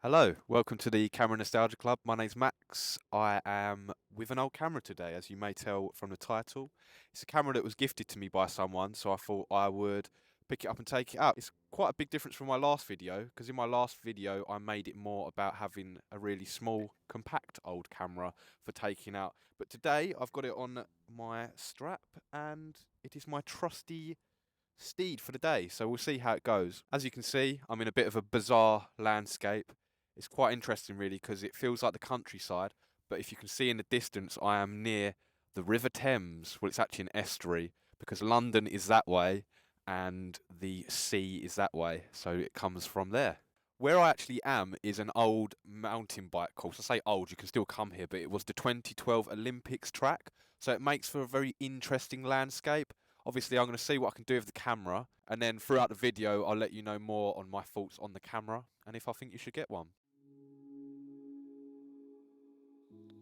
Hello, welcome to the Camera Nostalgia Club. My name's Max. I am with an old camera today, as you may tell from the title. It's a camera that was gifted to me by someone, so I thought I would pick it up and take it up. It's quite a big difference from my last video, because in my last video I made it more about having a really small, compact old camera for taking out. But today I've got it on my strap, and it is my trusty steed for the day, so we'll see how it goes. As you can see, I'm in a bit of a bizarre landscape. It's quite interesting really because it feels like the countryside, but if you can see in the distance, I am near the River Thames. Well, it's actually an estuary because London is that way and the sea is that way, so it comes from there. Where I actually am is an old mountain bike course. I say old, you can still come here, but it was the 2012 Olympics track, so it makes for a very interesting landscape. Obviously, I'm going to see what I can do with the camera, and then throughout the video, I'll let you know more on my thoughts on the camera and if I think you should get one.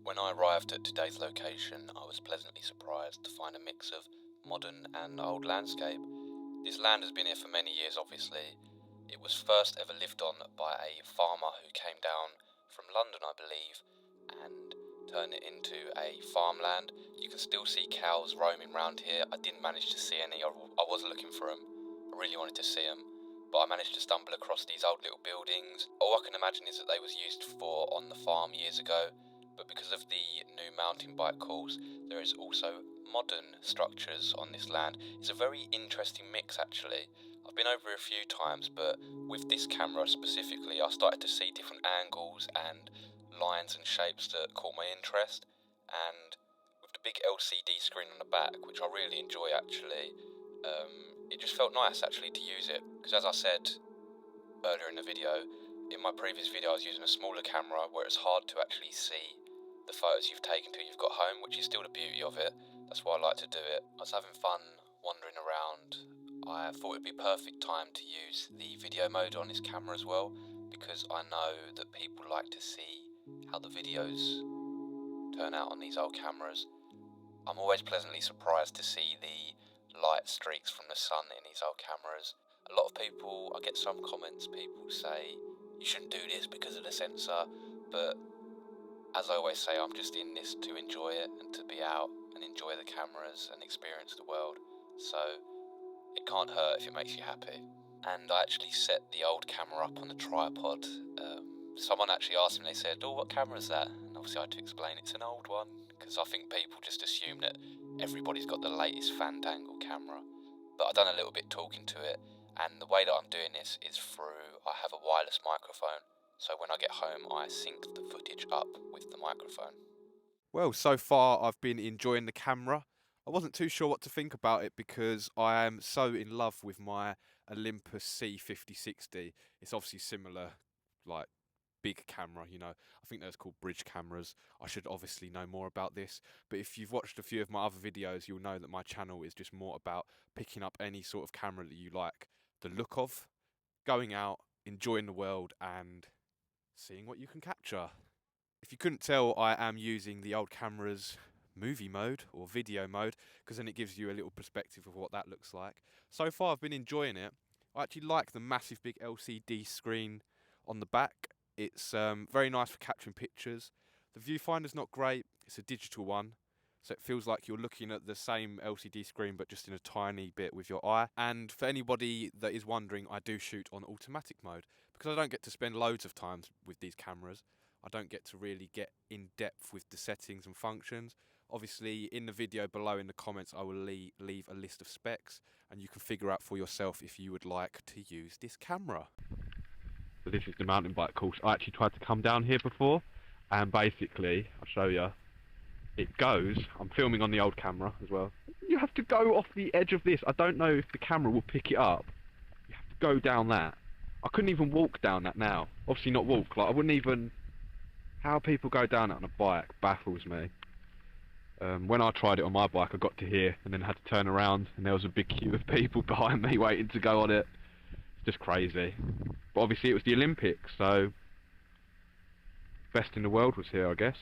When I arrived at today's location, I was pleasantly surprised to find a mix of modern and old landscape. This land has been here for many years, obviously. It was first ever lived on by a farmer who came down from London, I believe, and turned it into a farmland. You can still see cows roaming around here. I didn't manage to see any. I was looking for them. I really wanted to see them, but I managed to stumble across these old little buildings. All I can imagine is that they was used for on the farm years ago, but because of the new mountain bike course, there is also modern structures on this land. It's a very interesting mix actually. I've been over a few times, but with this camera specifically, I started to see different angles and lines and shapes that caught my interest, and with the big LCD screen on the back, which I really enjoy actually, it just felt nice actually to use it, because as I said earlier in the video, in my previous video I was using a smaller camera where it's hard to actually see the photos you've taken till you've got home, which is still the beauty of it. That's why I like to do it. I was having fun wandering around. I thought it'd be perfect time to use the video mode on this camera as well, because I know that people like to see how the videos turn out on these old cameras. I'm always pleasantly surprised to see the light streaks from the sun in these old cameras. A lot of people, I get some comments, people say, you shouldn't do this because of the sensor, but as I always say, I'm just in this to enjoy it and to be out and enjoy the cameras and experience the world. So it can't hurt if it makes you happy. And I actually set the old camera up on the tripod. Someone actually asked me, they said, oh, what camera is that? And obviously I had to explain it's an old one, because I think people just assume that everybody's got the latest Fandangle camera. But I've done a little bit talking to it, and the way that I'm doing this is through, I have a wireless microphone. So when I get home, I sync the footage up with the microphone. Well, so far I've been enjoying the camera. I wasn't too sure what to think about it because I am so in love with my Olympus C5060. It's obviously similar, like big camera, you know. I think those called bridge cameras. I should obviously know more about this, but if you've watched a few of my other videos, you'll know that my channel is just more about picking up any sort of camera that you like the look of, going out, enjoying the world, and seeing what you can capture. If you couldn't tell, I am using the old camera's movie mode or video mode, because then it gives you a little perspective of what that looks like. So far I've been enjoying it. I actually like the massive big LCD screen on the back. It's very nice for capturing pictures. The viewfinder's not great, it's a digital one, so it feels like you're looking at the same LCD screen but just in a tiny bit with your eye. And for anybody that is wondering, I do shoot on automatic mode because I don't get to spend loads of time with these cameras. I don't get to really get in depth with the settings and functions. Obviously, in the video below in the comments, I will leave a list of specs, and you can figure out for yourself if you would like to use this camera. So this is the mountain bike course. I actually tried to come down here before, and basically, I'll show you, it goes, I'm filming on the old camera as well. You have to go off the edge of this. I don't know if the camera will pick it up. You have to go down that. I couldn't even walk down that now. Obviously not walk, like I wouldn't even... How people go down it on a bike baffles me. When I tried it on my bike, I got to here and then had to turn around and there was a big queue of people behind me waiting to go on it. It's just crazy. But obviously it was the Olympics, so best in the world was here, I guess.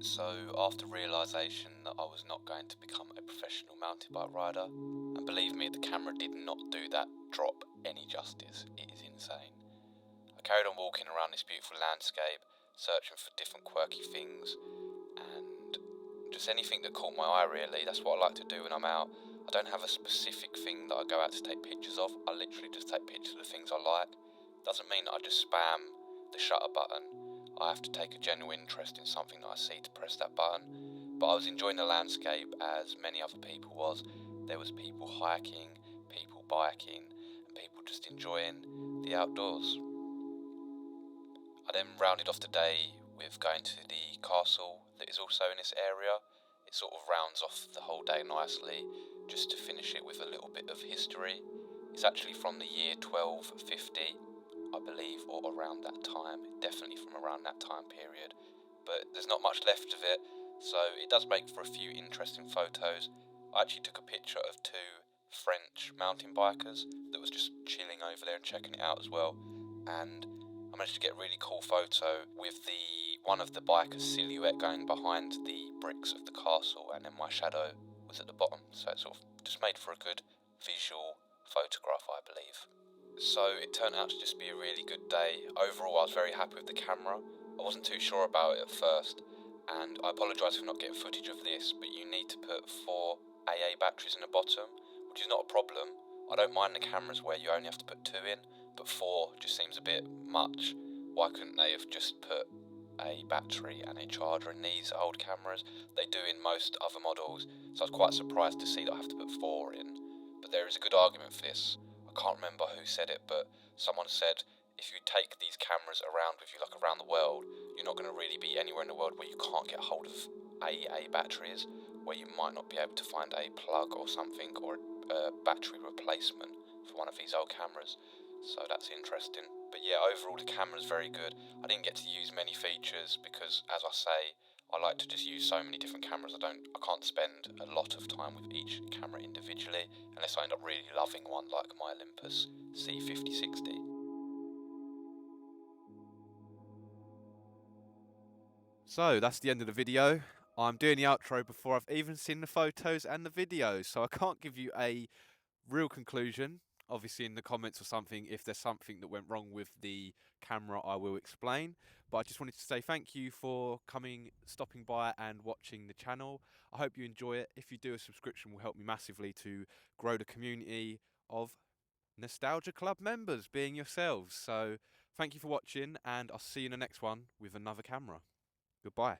So after realisation that I was not going to become a professional mountain bike rider, and believe me, the camera did not do that drop any justice. It is insane. I carried on walking around this beautiful landscape, searching for different quirky things, and just anything that caught my eye really. That's what I like to do when I'm out. I don't have a specific thing that I go out to take pictures of. I literally just take pictures of the things I like. Doesn't mean that I just spam the shutter button. I have to take a genuine interest in something that I see to press that button. But I was enjoying the landscape as many other people was. There was people hiking, people biking, and people just enjoying the outdoors. I then rounded off the day with going to the castle that is also in this area. It sort of rounds off the whole day nicely, just to finish it with a little bit of history. It's actually from the year 1250, I believe, or around that time, definitely from around that time period. But there's not much left of it, so it does make for a few interesting photos. I actually took a picture of two French mountain bikers that was just chilling over there and checking it out as well, and I managed to get a really cool photo with one of the bikers' silhouette going behind the bricks of the castle, and then my shadow was at the bottom, so it sort of just made for a good visual photograph, I believe. So it turned out to just be a really good day. Overall, I was very happy with the camera. I wasn't too sure about it at first, and I apologise for not getting footage of this, but you need to put 4 AA batteries in the bottom, which is not a problem. I don't mind the cameras where you only have to put 2 in, but 4 just seems a bit much. Why couldn't they have just put a battery and a charger in these old cameras? They do in most other models, so I was quite surprised to see that I have to put 4 in. But there is a good argument for this. I can't remember who said it, but someone said if you take these cameras around with you, like around the world, you're not going to really be anywhere in the world where you can't get hold of AA batteries, where you might not be able to find a plug or something, or a battery replacement for one of these old cameras. So that's interesting. But yeah, overall the camera's very good. I didn't get to use many features because, as I say, I like to just use so many different cameras. I can't spend a lot of time with each camera individually unless I end up really loving one like my Olympus C5060. So that's the end of the video. I'm doing the outro before I've even seen the photos and the videos, so I can't give you a real conclusion. Obviously in the comments or something, if there's something that went wrong with the camera, I will explain. But I just wanted to say thank you for stopping by and watching the channel. I hope you enjoy it. If you do, a subscription will help me massively to grow the community of Nostalgia Club members, being yourselves. So thank you for watching, and I'll see you in the next one with another camera. Goodbye.